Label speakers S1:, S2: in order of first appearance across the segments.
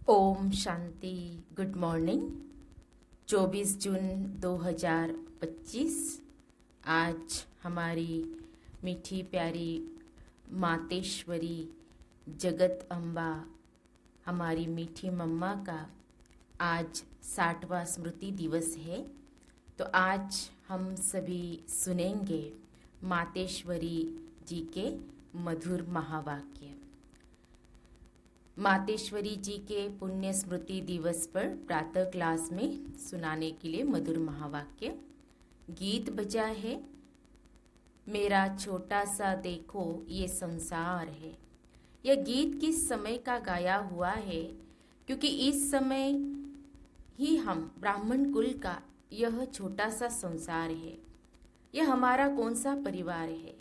S1: Om Shanti. Good morning. 24 जून 2025 आज हमारी मीठी प्यारी मातेश्वरी जगत अम्बा, हमारी मीठी मम्मा का आज 60वां स्मृति दिवस है। तो आज हम सभी सुनेंगे मातेश्वरी जी के मधुर महावाक्य। मातेश्वरी जी के पुण्य स्मृति दिवस पर प्रातः क्लास में सुनाने के लिए मधुर महावाक्य गीत बजा है। मेरा छोटा सा देखो ये संसार है। यह गीत किस समय का गाया हुआ है? क्योंकि इस समय ही हम ब्राह्मण कुल का यह छोटा सा संसार है। यह हमारा कौन सा परिवार है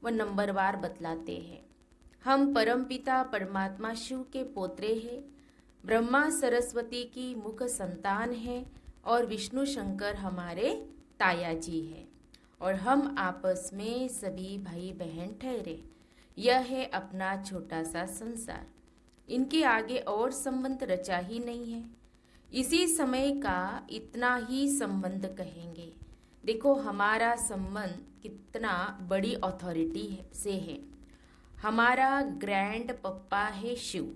S1: वह नंबरवार बतलाते हैं। हम परमपिता परमात्मा शिव के पोत्रे हैं। ब्रह्मा सरस्वती की मुख संतान है और विष्णु शंकर हमारे ताया जी है और हम आपस में सभी भाई बहन ठहरे। यह है अपना छोटा सा संसार। इनके आगे और संबंध रचा ही नहीं है। इसी समय का इतना ही संबंध कहेंगे। देखो हमारा संबंध कितना बड़ी अथॉरिटी से है। हमारा ग्रैंड पप्पा है शिव।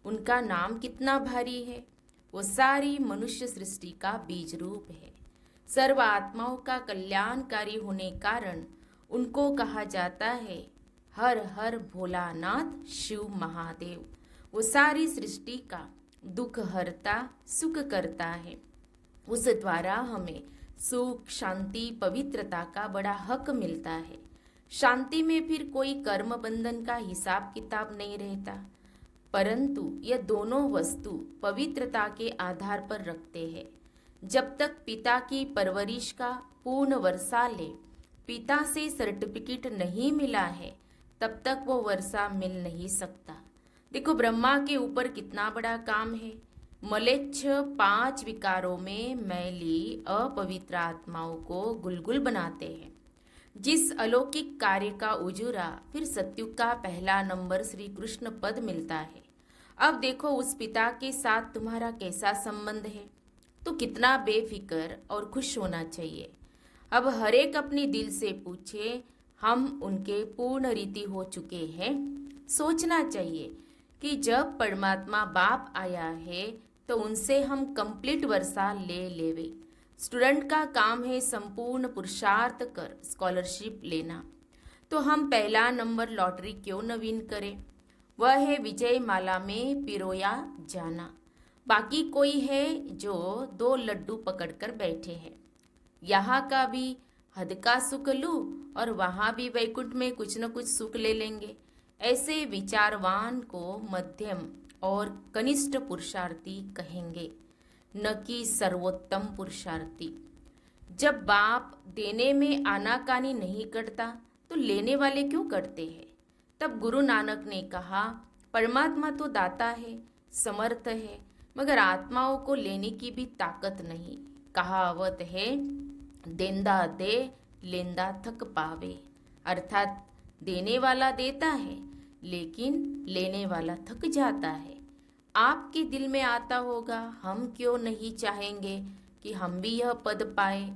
S1: उनका नाम कितना भारी है। वो सारी मनुष्य सृष्टि का बीज रूप है। सर्व आत्माओं का कल्याणकारी होने कारण उनको कहा जाता है हर हर भोलानाथ शिव महादेव। वो सारी सृष्टि का दुख हरता सुख करता है। उस द्वारा हमें सुख शांति पवित्रता का बड़ा हक मिलता है। शांति में फिर कोई कर्म बंधन का हिसाब किताब नहीं रहता, परंतु यह दोनों वस्तु पवित्रता के आधार पर रखते हैं। जब तक पिता की परवरिश का पूर्ण वर्षा ले पिता से सर्टिफिकेट नहीं मिला है तब तक वो वर्षा मिल नहीं सकता। देखो ब्रह्मा के ऊपर कितना बड़ा काम है। मलेच्छ 5 विकारों में मैली अपवित्र आत्माओं को गुलगुल बनाते हैं। जिस अलौकिक कार्य का उजूरा फिर सत्युग का पहला नंबर श्री कृष्ण पद मिलता है। अब देखो उस पिता के साथ तुम्हारा कैसा संबंध है, तो कितना बेफिक्र और खुश होना चाहिए। अब हर एक अपनी दिल से पूछे हम उनके पूर्ण रीति हो चुके हैं। सोचना चाहिए कि जब परमात्मा बाप आया है तो उनसे हम कंप्लीट वर्षा ले लेवे। स्टूडेंट का काम है संपूर्ण पुरुषार्थ कर स्कॉलरशिप लेना, तो हम पहला नंबर लॉटरी क्यों न विन करें? वह है विजय माला में पिरोया जाना। बाकी कोई है जो 2 लड्डू पकड़कर बैठे हैं। यहाँ का भी हद का सुख लूँ और वहाँ भी वैकुंठ में कुछ न कुछ सुख ले लेंगे। ऐसे विचारवान को मध्यम और कनिष्ठ पुरुषार्थी कहेंगे, न कि सर्वोत्तम पुरुषार्थी। जब बाप देने में आनाकानी नहीं करता तो लेने वाले क्यों करते हैं? तब गुरु नानक ने कहा परमात्मा तो दाता है, समर्थ है, मगर आत्माओं को लेने की भी ताकत नहीं। कहावत है देंदा दे लेंदा थक पावे। अर्थात देने वाला देता है लेकिन लेने वाला थक जाता है। आपके दिल में आता होगा हम क्यों नहीं चाहेंगे कि हम भी यह पद पाए,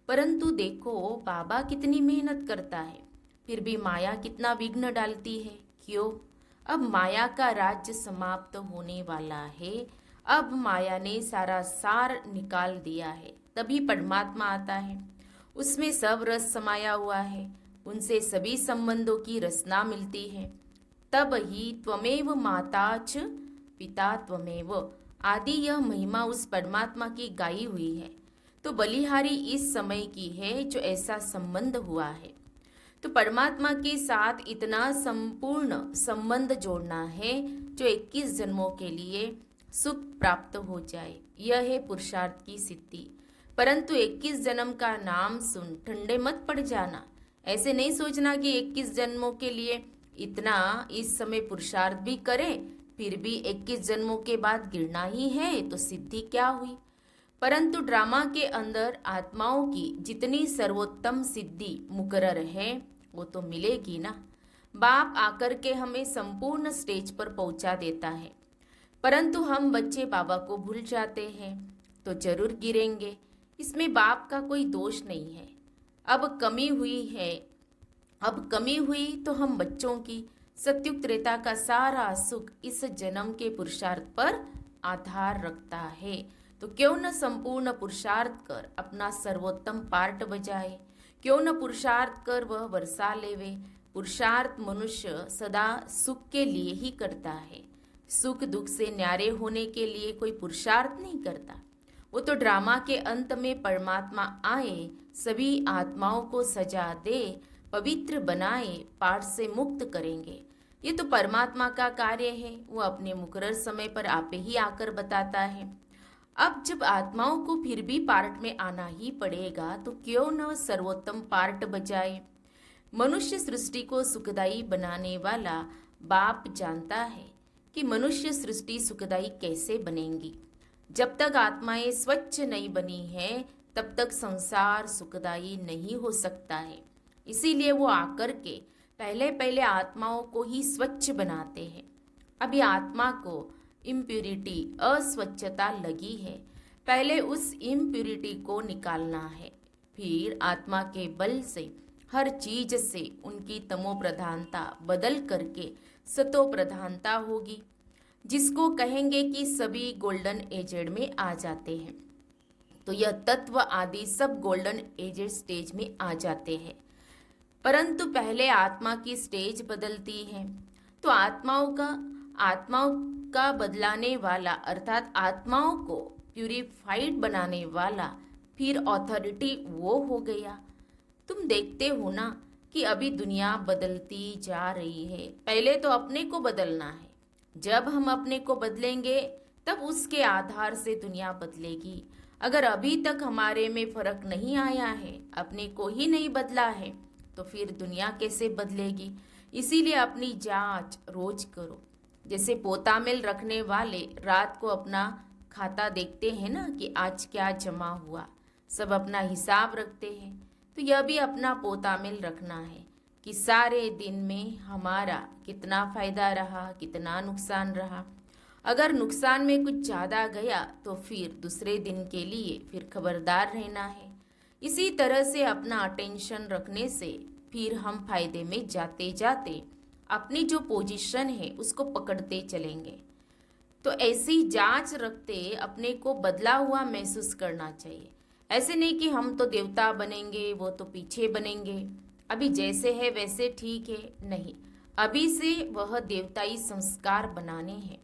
S1: परंतु देखो बाबा कितनी मेहनत करता है, फिर भी माया कितना विघ्न डालती है। क्यों? अब माया का राज्य समाप्त होने वाला है। अब माया ने सारा सार निकाल दिया है, तभी परमात्मा आता है। उसमें सब रस समाया हुआ है, उनसे सभी संबंधों की रसना मिलती है। तब ही त्वमेव माताच पिता त्वमेव आदि यह महिमा उस परमात्मा की गाई हुई है। तो बलिहारी इस समय की है जो ऐसा संबंध हुआ है। तो परमात्मा के साथ इतना संपूर्ण संबंध जोड़ना है जो 21 जन्मों के लिए सुख प्राप्त हो जाए। यह है पुरुषार्थ की सिद्धि। परंतु 21 जन्म का नाम सुन ठंडे मत पड़ जाना। ऐसे नहीं सोचना कि 21 जन्मों के लिए इतना इस समय पुरुषार्थ भी करें फिर भी 21 जन्मों के बाद गिरना ही है तो सिद्धि क्या हुई? परंतु ड्रामा के अंदर आत्माओं की जितनी सर्वोत्तम सिद्धि मुकर्रर है वो तो मिलेगी ना। बाप आकर के हमें संपूर्ण स्टेज पर पहुंचा देता है। परंतु हम बच्चे बाबा को भूल जाते हैं तो जरूर गिरेंगे। इसमें बाप का कोई दोष नहीं है। अब कमी हुई है, अब कमी हुई तो हम बच्चों की सत्युग त्रेता का सारा सुख इस जन्म के पुरुषार्थ पर आधार रखता है। तो क्यों न संपूर्ण पुरुषार्थ कर अपना सर्वोत्तम पार्ट बजाए, क्यों न पुरुषार्थ कर वह वर्षा लेवे। पुरुषार्थ मनुष्य सदा सुख के लिए ही करता है, सुख दुख से न्यारे होने के लिए कोई पुरुषार्थ नहीं करता। वो तो ड्रामा के अंत में परमात्मा आए, सभी आत्माओं को सजा दे, पवित्र बनाए, पाठ से मुक्त करेंगे। ये तो परमात्मा का कार्य है। वो अपने मुकर्रर समय पर आपे ही आकर बताता है। अब जब आत्माओं को फिर भी पार्ट में आना ही पड़ेगा तो क्यों न सर्वोत्तम पार्ट बजाए। मनुष्य सृष्टि को सुखदायी बनाने वाला बाप जानता है कि मनुष्य सृष्टि सुखदायी कैसे बनेगी। जब तक आत्माएं स्वच्छ नहीं बनी हैं तब तक संसार सुखदायी नहीं हो सकता है। इसीलिए वो आकर के पहले पहले आत्माओं को ही स्वच्छ बनाते हैं। अभी आत्मा को इम्प्यूरिटी, अस्वच्छता लगी है, पहले उस इम्प्यूरिटी को निकालना है। फिर आत्मा के बल से हर चीज से उनकी तमो प्रधानता बदल करके सतो प्रधानता होगी, जिसको कहेंगे कि सभी गोल्डन एजेड में आ जाते हैं। तो यह तत्व आदि सब गोल्डन एजेड स्टेज में आ जाते हैं। परंतु पहले आत्मा की स्टेज बदलती है। तो आत्माओं का बदलाने वाला अर्थात आत्माओं को प्यूरिफाइड बनाने वाला फिर ऑथोरिटी वो हो गया। तुम देखते हो ना कि अभी दुनिया बदलती जा रही है। पहले तो अपने को बदलना है। जब हम अपने को बदलेंगे तब उसके आधार से दुनिया बदलेगी। अगर अभी तक हमारे में फर्क नहीं आया है, अपने को ही नहीं बदला है, तो फिर दुनिया कैसे बदलेगी। इसीलिए अपनी जांच रोज करो। जैसे पोता मिल रखने वाले रात को अपना खाता देखते हैं ना कि आज क्या जमा हुआ, सब अपना हिसाब रखते हैं। तो यह भी अपना पोता मिल रखना है कि सारे दिन में हमारा कितना फायदा रहा, कितना नुकसान रहा। अगर नुकसान में कुछ ज़्यादा गया तो फिर दूसरे दिन के लिए फिर खबरदार रहना है। इसी तरह से अपना अटेंशन रखने से फिर हम फायदे में जाते जाते अपनी जो पोजीशन है उसको पकड़ते चलेंगे। तो ऐसी जांच रखते अपने को बदला हुआ महसूस करना चाहिए। ऐसे नहीं कि हम तो देवता बनेंगे, वो तो पीछे बनेंगे, अभी जैसे है वैसे ठीक है, नहीं। अभी से वह देवताई संस्कार बनाने हैं।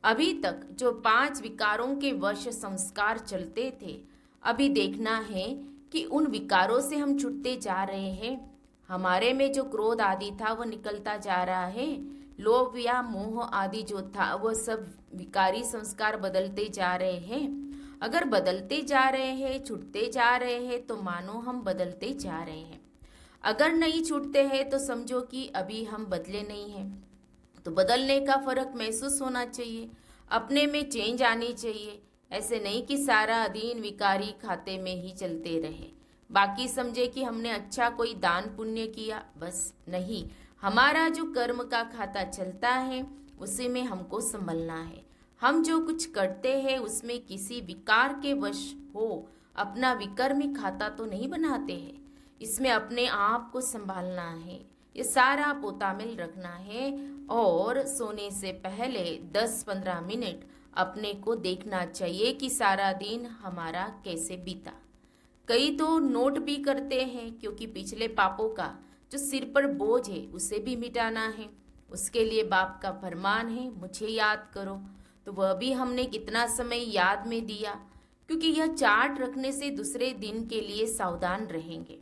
S1: अभी तक जो 5 विकारों के वश संस्कार चलते थे, अभी देखना है कि उन विकारों से हम छूटते जा रहे हैं। हमारे में जो क्रोध आदि था वह निकलता जा रहा है। लोभ या मोह आदि जो था वह सब विकारी संस्कार बदलते जा रहे हैं। अगर बदलते जा रहे हैं, छूटते जा रहे हैं, तो मानो हम बदलते जा रहे हैं। अगर नहीं छूटते हैं तो समझो कि अभी हम बदले नहीं हैं। तो बदलने का फर्क महसूस होना चाहिए, अपने में चेंज आनी चाहिए। ऐसे नहीं कि सारा अधीन विकारी खाते में ही चलते रहे, बाकी समझे कि हमने अच्छा कोई दान पुण्य किया, बस नहीं। हमारा जो कर्म का खाता चलता है उसी में हमको संभलना है। हम जो कुछ करते हैं उसमें किसी विकार के वश हो अपना विकर्मी खाता तो नहीं बनाते हैं। इसमें अपने आप को संभालना है, ये सारा पोतामिल रखना है। और सोने से पहले 10-15 मिनट अपने को देखना चाहिए कि सारा दिन हमारा कैसे बीता। कई तो नोट भी करते हैं क्योंकि पिछले पापों का जो सिर पर बोझ है उसे भी मिटाना है। उसके लिए बाप का फरमान है, मुझे याद करो। तो वह भी हमने कितना समय याद में दिया, क्योंकि यह चार्ट रखने से दूसरे दिन के लिए सावधान रहेंगे।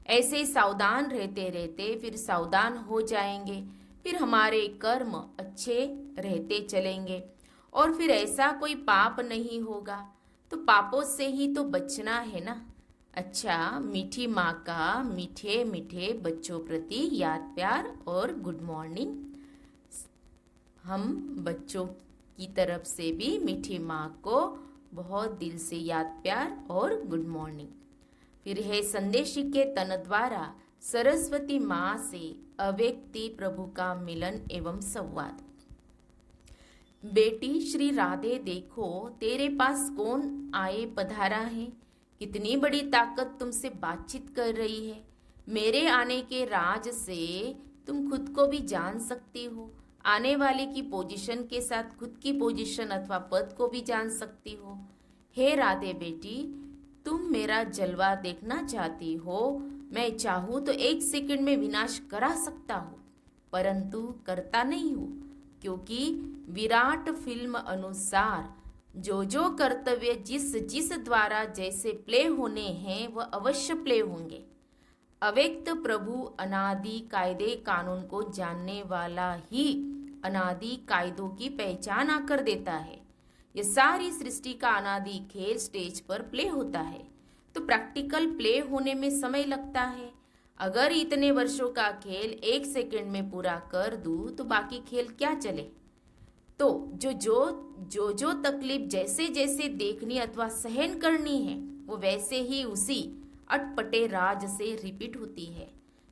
S1: ऐसे ही सावधान रहते रहते फिर सावधान हो जाएंगे, फिर हमारे कर्म अच्छे रहते चलेंगे और फिर ऐसा कोई पाप नहीं होगा। तो पापों से ही तो बचना है ना। अच्छा, मीठी माँ का मीठे मीठे बच्चों प्रति याद प्यार और गुड मॉर्निंग। हम बच्चों की तरफ से भी मीठी माँ को बहुत दिल से याद प्यार और गुड मॉर्निंग। फिर है संदेश के तन द्वारा सरस्वती माँ से अव्यक्ति प्रभु का मिलन एवं संवाद। बेटी श्री राधे देखो, तेरे पास कौन आए पधारा है। कितनी बड़ी ताकत तुमसे बातचीत कर रही है। मेरे आने के राज से तुम खुद को भी जान सकती हो। आने वाले की पोजीशन के साथ खुद की पोजीशन अथवा पद को भी जान सकती हो। हे राधे बेटी, तुम मेरा जलवा देखना चाहती हो। मैं चाहूँ तो 1 सेकंड में विनाश करा सकता हूँ, परंतु करता नहीं हूँ, क्योंकि विराट फिल्म अनुसार जो कर्तव्य जिस जिस द्वारा जैसे प्ले होने हैं वह अवश्य प्ले होंगे। अव्यक्त प्रभु अनादि कायदे कानून को जानने वाला ही अनादि कायदों की पहचान आकर देता है। ये सारी सृष्टि का अनादि खेल स्टेज पर प्ले होता है, तो प्रैक्टिकल प्ले होने में समय लगता है। अगर इतने वर्षों का खेल 1 सेकंड में पूरा कर दूं तो बाकी खेल क्या चले। तो जो तकलीफ जैसे जैसे देखनी अथवा सहन करनी है वो वैसे ही उसी अटपटे राज से रिपीट होती है।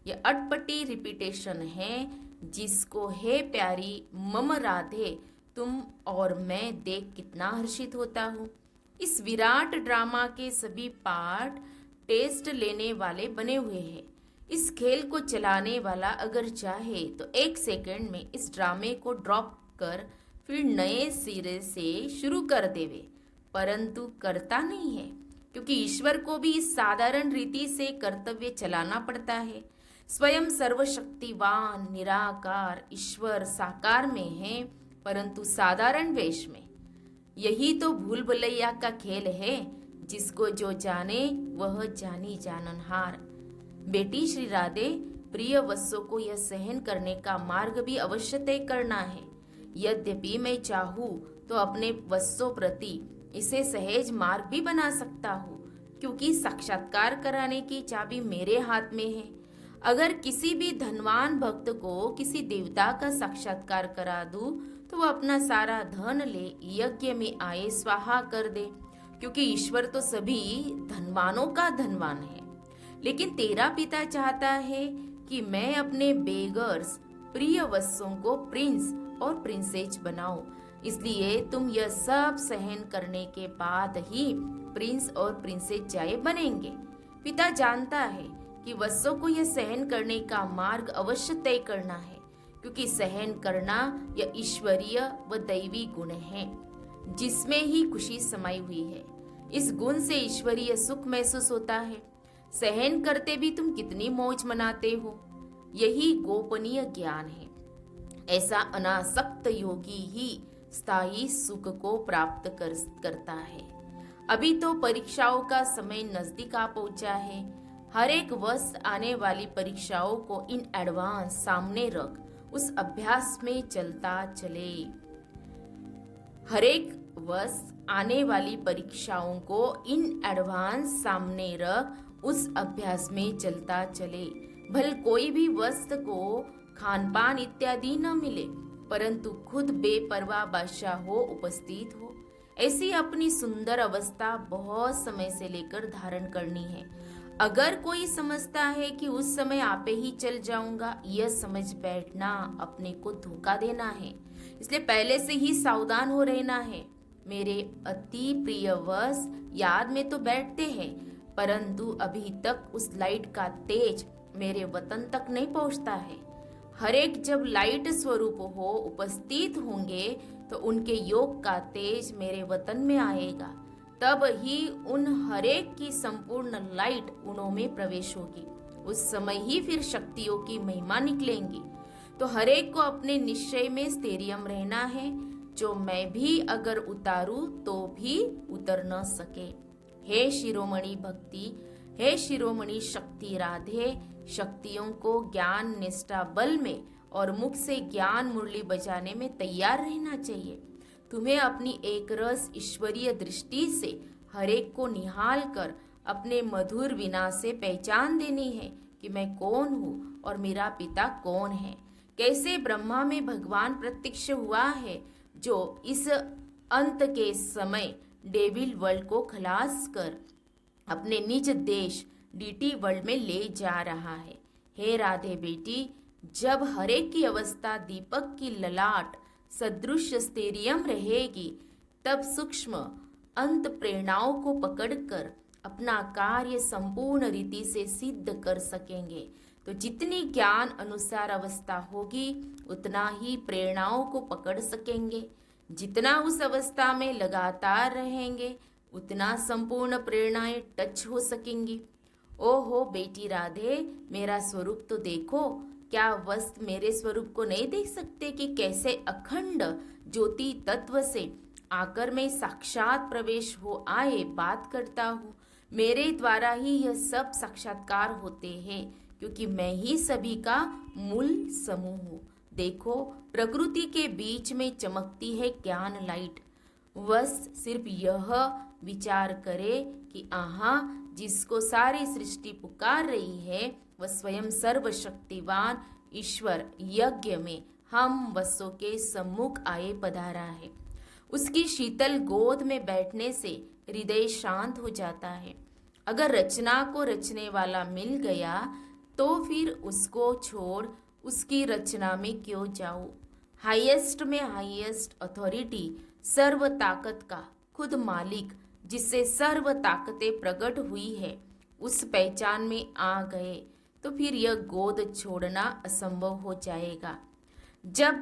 S1: ये अटपटी रिपीटेशन है जिसको हे प्यारी मम राधे तुम और मैं देख कितना हर्षित होता हूँ। इस विराट ड्रामा के सभी पार्ट टेस्ट लेने वाले बने हुए हैं। इस खेल को चलाने वाला अगर चाहे तो 1 सेकंड में इस ड्रामे को ड्रॉप कर फिर नए सिरे से शुरू कर देवे, परंतु करता नहीं है, क्योंकि ईश्वर को भी इस साधारण रीति से कर्तव्य चलाना पड़ता है। स्वयं सर्वशक्तिवान निराकार ईश्वर साकार में है, परंतु साधारण वेश में। यही तो भूल भुलैया का खेल है, जिसको जो जाने वह जानी जाननहार। बेटी श्री राधे, प्रिय वत्सों को यह सहन करने का मार्ग भी अवश्य तय करना है। यद्यपि मैं चाहूँ तो अपने वत्सों प्रति इसे सहज मार्ग भी बना सकता हूँ, क्योंकि साक्षात्कार कराने की चाबी मेरे हाथ में है। अगर किसी भी धनवान भक्त को किसी देवता का साक्षात्कार करा दूं तो वह अपना सारा धन ले यज्ञ में आए स्वाहा कर दे, क्योंकि ईश्वर तो सभी धनवानों का धनवान है। लेकिन तेरा पिता चाहता है कि मैं अपने बेगर्स प्रिय वत्सों को प्रिंस और प्रिंसेस बनाऊं, इसलिए तुम यह सब सहन करने के बाद ही प्रिंस और प्रिंसेस जाए बनेंगे। पिता जानता है कि वत्सों को यह सहन करने का मार्ग अवश्य तय करना है, क्योंकि सहन करना यह ईश्वरीय व दैवी गुण है, जिसमें ही खुशी समाई हुई है। इस गुण से ईश्वरीय सुख महसूस होता है। सहन करते भी तुम कितनी मौज मनाते हो, यही गोपनीय ज्ञान है। ऐसा अनासक्त योगी ही स्थायी सुख को प्राप्त करता है। अभी तो परीक्षाओं का समय नजदीक आ पहुंचा है। हर एक वर्ष आने वाली परीक्षाओं को इन एडवांस सामने रख उस अभ्यास में चलता चले। हर एक वर्ष आने वाली परीक्षाओं को इन एडवांस सामने रख उस अभ्यास में चलता चले। भले कोई भी वस्तु को खान पान इत्यादि न मिले, परंतु खुद बेपरवाह बादशाह हो उपस्थित हो, ऐसी अपनी सुंदर अवस्था बहुत समय से लेकर धारण करनी है। अगर कोई समझता है कि उस समय आपे ही चल जाऊंगा, यह समझ बैठना अपने को धोखा देना है। इसलिए पहले से ही सावधान हो रहना है। मेरे अति प्रिय वश याद में तो बैठते हैं, परंतु अभी तक उस लाइट का तेज मेरे वतन तक नहीं पहुंचता है। हर एक जब लाइट स्वरूप हो उपस्थित होंगे तो उनके योग का तेज मेरे वतन में आएगा, तब ही उन हरेक की संपूर्ण लाइट उनों में प्रवेश होगी। उस समय ही फिर शक्तियों की महिमा निकलेंगी। तो हरेक को अपने निश्चय में स्थैर्यम रहना है, जो मैं भी अगर उतारूं तो भी उतर न सके। हे शिरोमणि भक्ति, हे शिरोमणि शक्ति राधे, शक्तियों को ज्ञान निष्ठा बल में और मुख से ज्ञान मुरली बजाने में तैयार रहना चाहिए। तुम्हें अपनी एक रस ईश्वरीय दृष्टि से हरेक को निहाल कर अपने मधुर विना से पहचान देनी है कि मैं कौन हूँ और मेरा पिता कौन है। कैसे ब्रह्मा में भगवान प्रत्यक्ष हुआ है, जो इस अंत के समय डेविल वर्ल्ड को खलास कर अपने निज देश डीटी वर्ल्ड में ले जा रहा है। हे राधे बेटी, जब हरेक की अवस्था दीपक की ललाट सदृश स्थैर्यम रहेगी, तब सूक्ष्म अंत प्रेरणाओं को पकड़कर अपना कार्य संपूर्ण रीति से सिद्ध कर सकेंगे। तो जितनी ज्ञान अनुसार अवस्था होगी उतना ही प्रेरणाओं को पकड़ सकेंगे। जितना उस अवस्था में लगातार रहेंगे उतना संपूर्ण प्रेरणाएं टच हो सकेंगी। ओहो बेटी राधे, मेरा स्वरूप तो देखो। क्या वस्त मेरे स्वरूप को नहीं देख सकते कि कैसे अखंड ज्योति तत्व से आकर मैं साक्षात प्रवेश हो आए बात करता हूँ। मेरे द्वारा ही यह सब साक्षात्कार होते हैं, क्योंकि मैं ही सभी का मूल समूह हूँ। देखो, प्रकृति के बीच में चमकती है ज्ञान लाइट। बस सिर्फ यह विचार करे कि आहा, जिसको सारी सृष्टि पुकार रही है वह स्वयं सर्वशक्तिवान ईश्वर यज्ञ में हम वसों के सम्मुख आए पधारा है। उसकी शीतल गोद में बैठने से हृदय शांत हो जाता है। अगर रचना को रचने वाला मिल गया तो फिर उसको छोड़ उसकी रचना में क्यों जाऊं। हाईएस्ट में हाईएस्ट अथॉरिटी, सर्व ताकत का खुद मालिक, जिससे सर्व ताकतें प्रकट हुई है, उस पहचान में आ गए तो फिर यह गोद छोड़ना असंभव हो जाएगा। जब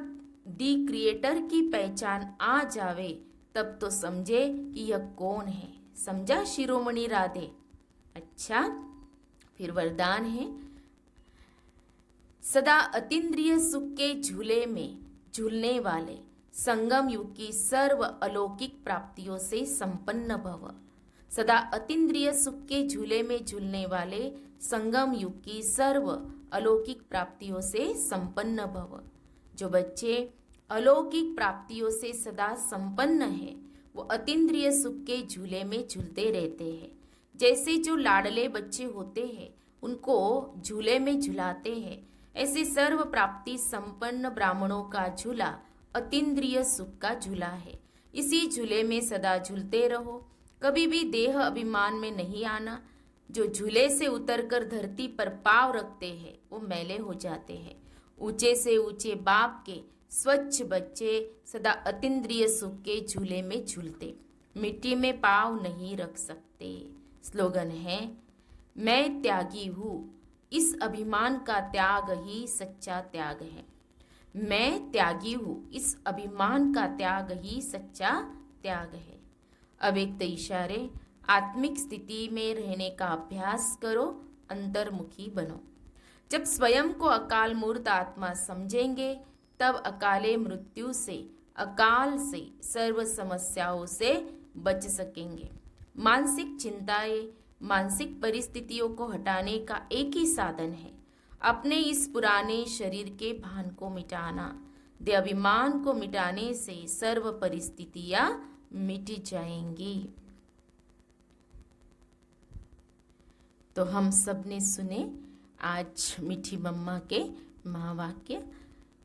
S1: दी क्रिएटर की पहचान आ जावे तब तो समझे कि यह कौन है। समझा शिरोमणि राधे? अच्छा, फिर वरदान है, सदा अतीन्द्रिय सुख के झूले में झूलने वाले संगम युग की सर्व अलौकिक प्राप्तियों से संपन्न भव। सदा अतीन्द्रिय सुख के झूले में झूलने वाले संगम युग की सर्व अलौकिक प्राप्तियों से संपन्न भव। जो बच्चे अलौकिक प्राप्तियों से सदा संपन्न है वो अतीन्द्रिय सुख के झूले में झूलते रहते हैं। जैसे जो लाडले बच्चे होते हैं उनको झूले में झुलाते हैं, ऐसे सर्व प्राप्ति संपन्न ब्राह्मणों का झूला अतीन्द्रिय सुख का झूला है। इसी झूले में सदा झूलते रहो, कभी भी देह अभिमान में नहीं आना। जो झूले से उतरकर धरती पर पांव रखते हैं वो मैले हो जाते हैं। ऊंचे से ऊंचे बाप के स्वच्छ बच्चे सदा अतीन्द्रिय सुख के झूले में झूलते, मिट्टी में पांव नहीं रख सकते। स्लोगन है, मैं त्यागी हूँ, इस अभिमान का त्याग ही सच्चा त्याग है। मैं त्यागी हूँ, इस अभिमान का त्याग ही सच्चा त्याग है। अब एक तो इशारे, आत्मिक स्थिति में रहने का अभ्यास करो, अंतर्मुखी बनो। जब स्वयं को अकाल मूर्त आत्मा समझेंगे तब अकाले मृत्यु से, अकाल से, सर्व समस्याओं से बच सकेंगे। मानसिक चिंताएं, मानसिक परिस्थितियों को हटाने का एक ही साधन है, अपने इस पुराने शरीर के भान को मिटाना। दे अभिमान को मिटाने से सर्व परिस्थितियां मिट जाएंगी। तो हम सब ने सुने आज मीठी मम्मा के महावाक्य।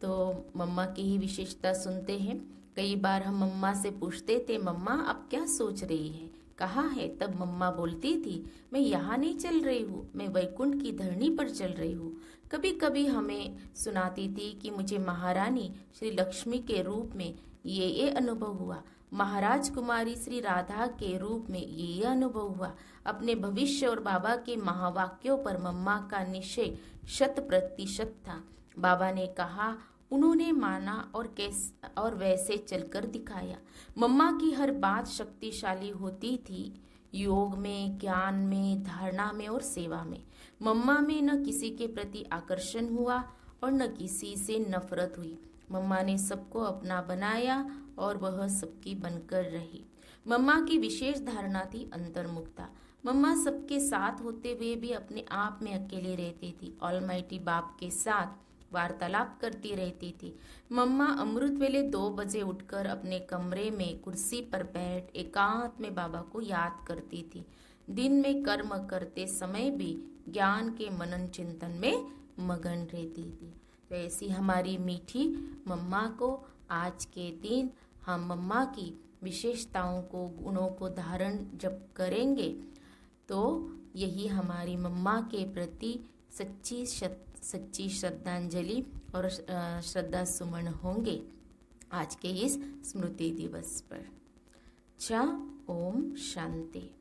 S1: तो मम्मा की ही विशेषता सुनते हैं। कई बार हम मम्मा से पूछते थे, मम्मा आप क्या सोच रही है, कहाँ है? तब मम्मा बोलती थी, मैं यहाँ नहीं चल रही हूँ, मैं वैकुंठ की धरनी पर चल रही हूँ। कभी कभी हमें सुनाती थी कि मुझे महारानी श्री लक्ष्मी के रूप में ये अनुभव हुआ, महाराज कुमारी श्री राधा के रूप में ये अनुभव हुआ। अपने भविष्य और बाबा के महावाक्यों पर मम्मा का निश्चय 100% था। बाबा ने कहा, उन्होंने माना और वैसे चलकर दिखाया। मम्मा की हर बात शक्तिशाली होती थी, योग में, ज्ञान में, धारणा में और सेवा में। मम्मा में न किसी के प्रति आकर्षण हुआ और न किसी से नफरत हुई। मम्मा ने सबको अपना बनाया और वह सबकी बनकर रही। मम्मा की विशेष धारणा थी अंतर्मुखता। मम्मा सबके साथ होते हुए भी अपने आप में अकेले रहती थी। ऑलमाइटी बाप के साथ वार्तालाप करती रहती थी। मम्मा अमृत वेले 2 बजे उठकर अपने कमरे में कुर्सी पर बैठ एकांत में बाबा को याद करती थी। दिन में कर्म करते समय भी ज्ञान के मनन चिंतन में मगन रहती थी। तो ऐसी हमारी मीठी मम्मा को आज के दिन हम मम्मा की विशेषताओं को, गुणों को धारण जब करेंगे तो यही हमारी मम्मा के प्रति सच्ची श्रद्धांजलि और श्रद्धा सुमन होंगे। आज के इस स्मृति दिवस पर। च ओम शांति।